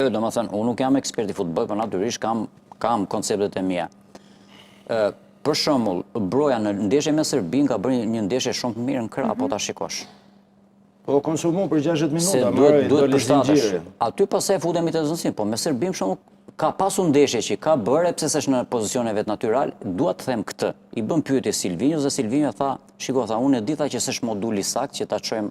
shkoj, do më thënë, unë nuk jam ekspert i futboll, për natyrisht kam konceptet e mia. Për shembull, Broja në ndeshje me Serbinë ka bërë një ndeshje shumë të mirë në krah, po ta shikosh. Po konsumu për 60 minuta, Se duhet përshtatesh. Aty pastaj futemi te zënësim, po me Serbinë për shembull ka pasur ndeshje që ka bërë pse s'është në pozicionin vet natyral, dua të them këtë. I bën pyetje Silvinjos dhe Silvinjo tha, shiko, tha, unë e di tha që s'është moduli sakt që ta çojmë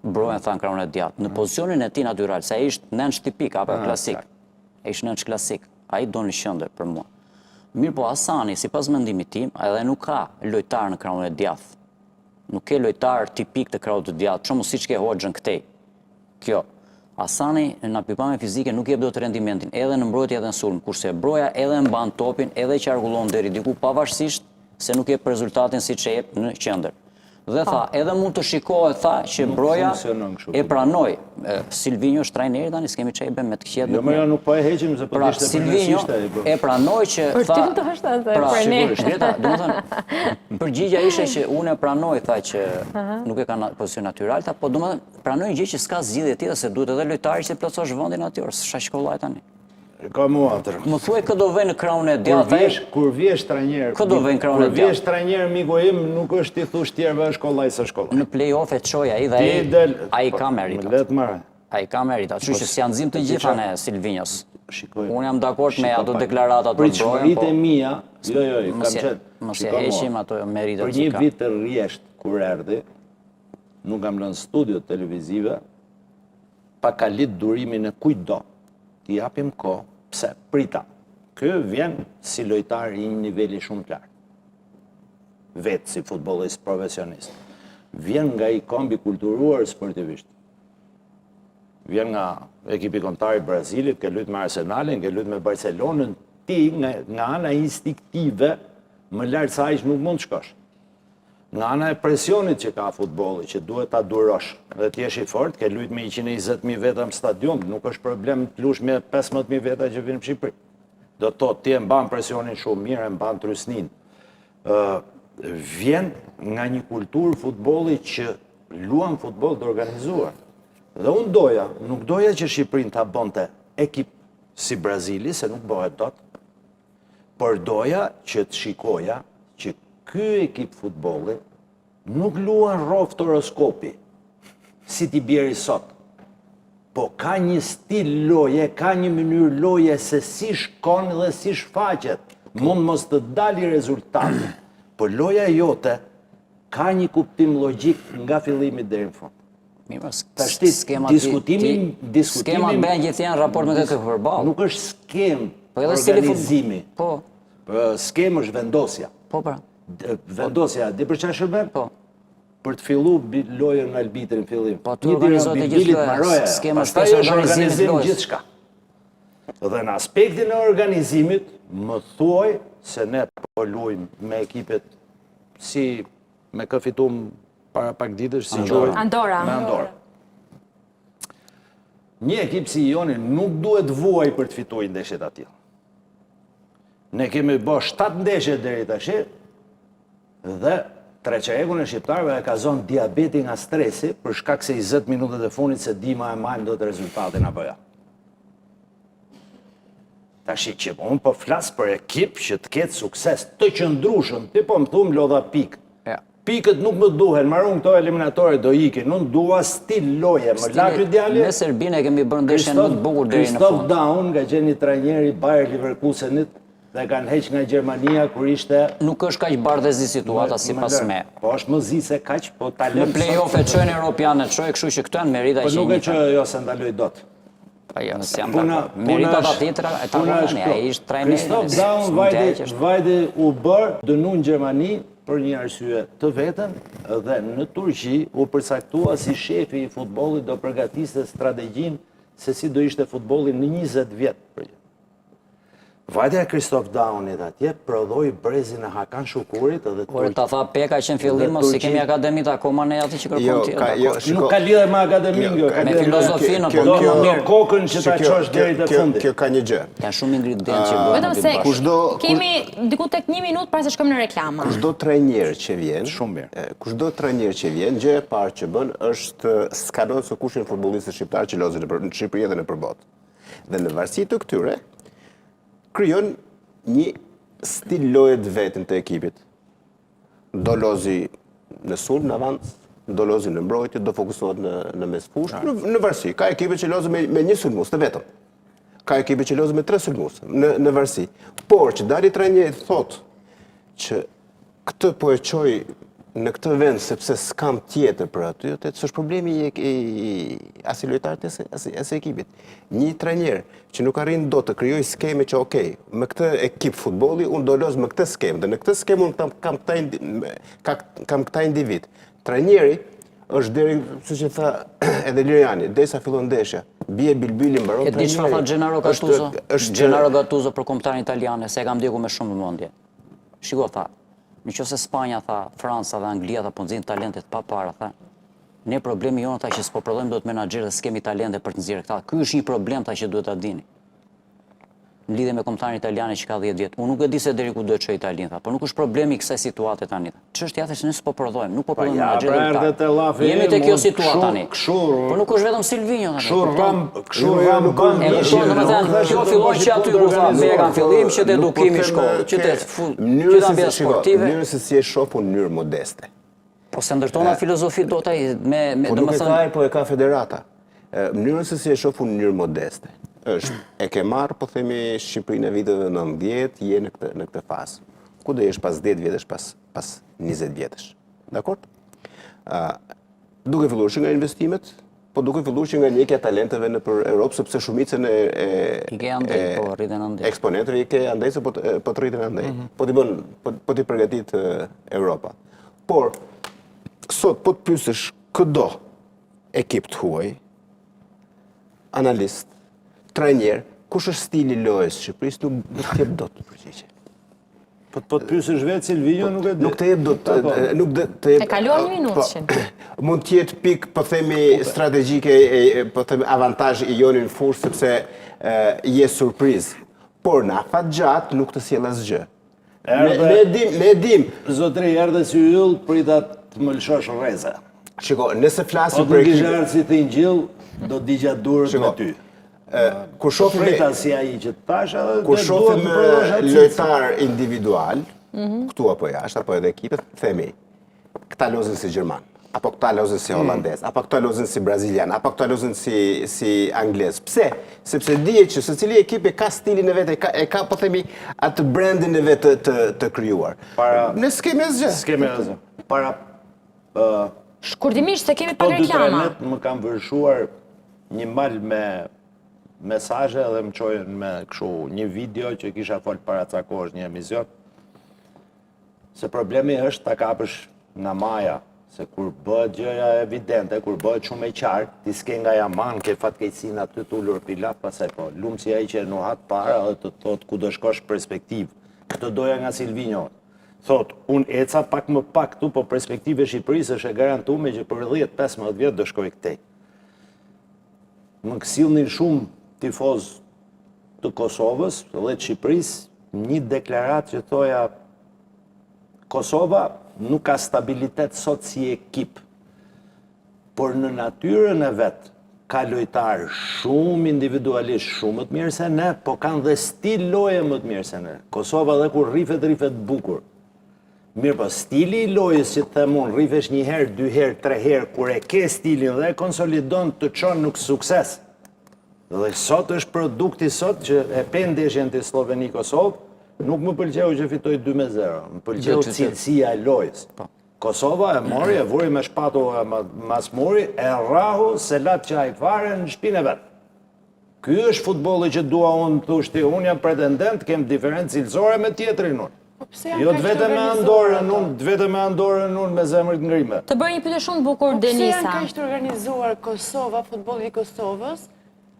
Brojën tha në krahun e djathtë. Në pozicionin e tij natyral, se ai ishte nënç tipik apo klasik. Ai ishte nënç klasik. Ai do në qendër për mua. Mirë po Hasani, sipas mendimit tim, edhe nuk ka lojtar në krahun e djathtë. Nuk ke lojtar tipik të krahut të djathtë, shumë siç ke Hoxhën këtej. Kjo. Hasani në pikpamje fizike nuk jep dot rendimentin, edhe në mbrojtje edhe në sulm, kurse Broja edhe mban topin, edhe qarkullon deri diku pavarësisht se nuk jep rezultatin siç e jep në qendër. Dhe tha, edhe mund të shikohet, tha, që Broja e pranoi. Silvinjo është trajneri tani, s'kemi çfarë bëm me të qetë. Jo, më nuk po e heqim se po ishte Silvinjo e pranoi që tha. Për ty është atë trajner. Domethënë, përgjigja ishte që unë e pranoj, tha që nuk e ka pozicion natyral, tha, po domethënë pranoj gjë që s'ka zgjidhje tjetër se duhet edhe lojtari që të plotësosh vendin aty, s'ka shkollaj tani. Ka mua atër. Më thuaj këtë do vej në krahun e djathtë. Kur vjesh trajner. Këtë do vej në krahun e djathtë. Kur vjesh trajner miku im nuk është ti thush tjerëve shkollaj së shkollaj. Në play-off e çoj ai dhe ai ka meritat. Let marrë. Ai ka meritat. Kështu që si janë nxim të gjitha ne Silvinjos. Shikoj. Unë jam dakord me ato deklaratat të Brojën. Pritshmëritë e mia, jo, kam qenë. Mos e heqim ato meritat Për një vit të rresht kur erdhi, nuk kam lënë studio televizive, pa kalit durimin e kujtdo. Ti japim kohë. Pse? Prita. Ky vjen si lojtar i një niveli shumë të lartë. Vetë si futbollist profesionist. Vjen nga i kombi kulturuar sportivisht. Vjen nga ekipi kombëtar i Brazilit, ke luajtur me Arsenalin, ke luajtur me Barcelonën, ti nga ana instinktive më lart se aq nuk mund të shkosh. Nga ana e presionit që ka futbolli, që duhet ta durosh, dhe ti jesh i fortë, ke luajtur me 120.000 veta në stadium, nuk është problem të luash me 15.000 veta që vinë në Shqipëri. Do të thotë ti e mban presionin shumë mirë, e mban trysnin. Vjen nga një kulturë futbolli që luan futboll të organizuar. Dhe unë nuk doja që Shqipërinë ta bonte ekip si Brazili, se nuk bëhet dot, por doja që të shikoja që ky ekip futbolli nuk luan rroft horoskopi, si t'i bjeri sot. Po ka një stil loje, ka një mënyrë loje se si shkon dhe si shfaqet. Mund mos të dali rezultati, po loja jote ka një kuptim logjik nga fillimi deri në fund. Skema bën gjithë janë raport me këtë përballë. Nuk është skem organizimi. Po. Skem është vendosja. Po, pra. Vendosja, di për çfarë shërben? Po. Për të fillu lojën nga arbitri në fillim. Po, të organizohet e gjithë loja. Skema pastaj është organizim gjithçka. Dhe në aspektin e organizimit, më thuaj se ne po luajmë me ekipet si me kë fitum para pak ditësh si quhet Andorra. Me Andorra. Një ekip si Joni nuk duhet vuaj për të fituar ndeshjet atje. Ne kemi bërë 7 ndeshje deri tash dhe treqarekun e shqiptarëve e ka zonë diabeti nga stresi për shkak se 20 minutët e fundit se dima e majmë do të rezultatin apo jo. Tash që unë po flas për ekip që të ketë sukses të qëndrueshëm, ti po më thum lodha pikë. Pikët nuk më duhen, marrun këto eliminatore do ikin, nuk dua stil loje, më lapi djali. Me Serbinë e kemi bërë ndeshjen më të bukur deri në fund. Christoph Daum nga gjeni trajneri Bayer Leverkusenit dhe kanë heq nga Gjermania kur ishte... Nuk është kaq bardhëzi situata sipas me. Po është më zi se kaq, po talent... Në play-off e çojnë Europianë, çojë, kështu që këto janë merita që... Po nuk e çojë jo se ndaloj dot. Pa jo, s'jam dakord. Meritat tjetra e takojnë, ai ishte trajneri. Christoph Daum vajde u bër dënuar në Gjermani për një arsye të vetën dhe në Turqi u përcaktua si shefi i futbollit do përgatiste strategjinë se si do ishte futbolli në 20 vjet. Vajtja Christoph Daunit atje prodhoi brezin e Hakan Shukurit edhe Por ta tha Peka që në fillim mos i kemi akademit akoma ne aty që kërkon ti. Nuk ka lidhje me akademin, me filozofinë apo me kokën që ta çosh deri te fundi. Kjo ka një gjë. Janë shumë ingredientë që bëhen. Vetëm se kemi diku tek 1 minutë para se shkojmë në reklama. Kushdo trajner që vjen, shumë mirë. Kushdo trajner që vjen, gjë e parë që bën është skanon se kush janë futbollistët shqiptar që lozin në Shqipëri dhe në përballë. Dhe në varësi të këtyre, krijon një stil loje të vetën të ekipit. Do lozi në sulm, në avans, do lozi në mbrojtje, do fokusohet në mesfush, në varësi. Ka ekipe që lozi me një sulmues të vetëm. Ka ekipe që lozi me 3 sulmues në varësi. Por që dali trajneri thotë që këtë po e qoj në këtë vend sepse s'kam tjetër për aty, s'është problemi as i lojtarit as e ekipit. Një trajner që nuk arrin do të krijoj skeme që okej, me këtë ekip futbolli unë do loz me këtë skemë, dhe në këtë skemë unë kam këta individ. Trajneri është deri, siç e tha edhe Liriani, derisa fillon ndeshja, bie bilbili mbaron trajneri. E di çfarë tha Gennaro Gattuso? Gennaro Gattuso për kombëtarin italiane, se e kam ndjekur me shumë vëmendje. Shiko, tha, nëse Spanja, tha, Franca dhe Anglia tha po nxjerrin talentet pa para, tha, ne problemi jonë tha që s'po prodhojmë dot menaxherë dhe s'kemi talente për të nxjerrë këta. Ky është një problem tha që duhet ta dini. Në lidhje me kombëtarin italian që ka 10 vjet. Unë nuk e di se deri ku do të çojë Italinë, tha, por nuk është problemi i kësaj situate tani. Çështja është se ne s'po prodhojmë, nuk po prodhojmë menaxherë. Jemi te kjo situatë tani. Por nuk është vetëm Silvinho tani. Kjo filloi që aty ku tha Mega në fillim që te edukimi i shkollës, që te ambientet sportive. Mënyrë se si e shoh në mënyrë modeste. Po se ndërtona filozofi do taj me domethënë po e ka federata. Mënyrën se si e shoh në mënyrë modeste është e ke marrë, po themi, Shqipërinë e viteve 90, je në këtë fazë. Ku do jesh pas 10 vjetësh, pas 20 vjetësh. Dakord? Duke filluar që nga investimet, po duke filluar që nga njekja talenteve në për Europë, sepse shumicën eksponentëve i ke andej se po të rritën andej. Po t'i përgatit Europa. Por, sot po të pyesësh këdo ekip të huaj, analist, trajner, kush është stili lojës Shqipërisë, nuk të jep dot përgjigje. Po të pyesësh vetë Silvinho nuk e di. Nuk të jep dot, nuk të jep. E kaluar një minutë. Mund të jetë pikë, po themi, strategjike, po themi avantazh i joni në fushë sepse je surprizë. Por në afat gjatë nuk të sjell asgjë. Ne dim. Zotri, erdhe si yll, prita të më lëshosh rreze. Shiko, nëse flasim për ekipin. Po të gjarë si të ngjill, do digja durët me ty. Kur shohim lojtar individual, këtu apo jashtë, apo edhe ekipet, themi, këta lozën si Gjerman, apo këta lozën si Holandez, apo këta lozën si Brazilian, apo këta lozën si Anglez. Pse? Sepse dihet që secili ekip e ka stilin e vet, e ka, po themi, atë brandin e vet të krijuar. Ne s'kemi asgjë. S'kemi asgjë. Para shkurtimisht se kemi pak reklama. Më kam vërshuar një mal me mesazhe dhe më çojën me kështu një video që kisha fol para ca kohësh një emision. Se problemi është ta kapësh nga maja, se kur bëhet gjëja evidente, kur bëhet shumë e qartë, ti s'ke nga jaman, ke fatkeqësinë aty të ulur pilat, pastaj po, lumsi ai që nuhat para dhe të thot ku do shkosh perspektivë. Këtë doja nga Silvinho. Thot, unë eca pak më pak këtu, po perspektive Shqipërisë është e garantuar që për 10-15 vjet do shkoj këtej. Më kësillnin shumë tifoz të Kosovës dhe të Shqipërisë, një deklarat që thoja Kosova nuk ka stabilitet sot si ekip, por në natyrën e vetë ka lojtarë shumë individualisht, shumë të mirë se ne, po kanë dhe stil loje më të mirë se ne. Kosova dhe kur rifet bukur. Mirë, po stili i lojës që të themun, rifesh një herë, 2 herë, 3 herë, kur e ke stilin dhe e konsolidon të qonë nuk sukses. Dhe sot është produkti sot që e pendeshjen të Sloveni-Kosovë, nuk më pëlqeu që fitoj 2-0, më pëlqeu cilësia e lojës. Kosova e mori, e vuri me shpatu mas mori, e rahu se latë qaj fare në shpinë e vetë. Ky është futbolli që dua unë të ushti, unë jam pretendent, kem diferencë cilësore me tjetrin unë. Jo të vetëm me Andorën unë me zemrët ngrime. Të bërë një pyetje shumë bukur, Denisa. Pse janë kaq të organizuar Kosova, futbolli i Kosovës?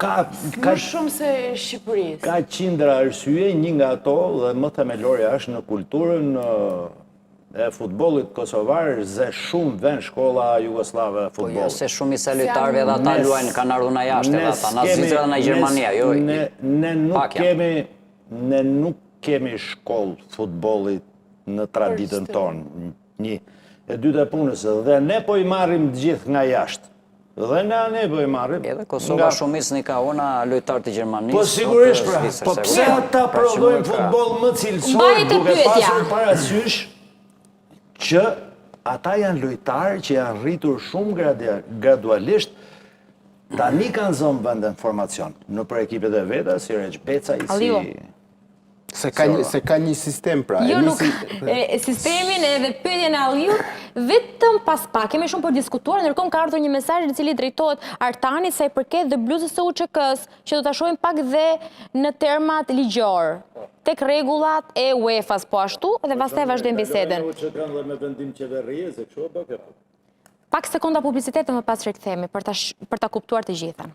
Më shumë se Shqipërisë. Ka qindra arsye, një nga ato dhe më themelorja është në kulturën e futbollit kosovar, ze shumë vend shkolla jugoslave e futbollit. Po jo, se shumë i se lojtarëve dhe ata luajnë Kanaruna jashtë edhe ata, na Zvicra dhe na Gjermania. Ne nuk kemi shkollë futbollit në traditën tonë. E dyta punës, dhe ne po i marrim gjithë nga jashtë. Dhe ne anë e marrim. Edhe Kosova shumicën i ka ona lojtar të Gjermanisë. Po sigurisht pra, po pse ata prodhojnë futboll më cilësor Mbajt e duke pyetja. pasur parasysh që ata janë lojtarë që janë rritur shumë gradualisht, tani kanë zënë vend informacion në për ekipet e veta, si Reç Becaj, Allio. Se ka një sistem pra. Jo, nuk, sistemin edhe pyetjen e Alliut, vetëm pas pak, kemi shumë për diskutuar, ndërkohë ka ardhur një mesazh i cili drejtohet Artanit sa i përket dhe bluzës së UÇK-s, që do ta shohim pak dhe në termat ligjor, tek rregullat e UEFA-s po ashtu, dhe pastaj vazhdojmë bisedën. Dhe me vendim qeverie, se kështu apo kjo? Pak sekonda publicitet dhe më pas rikthehemi për ta kuptuar të gjitha.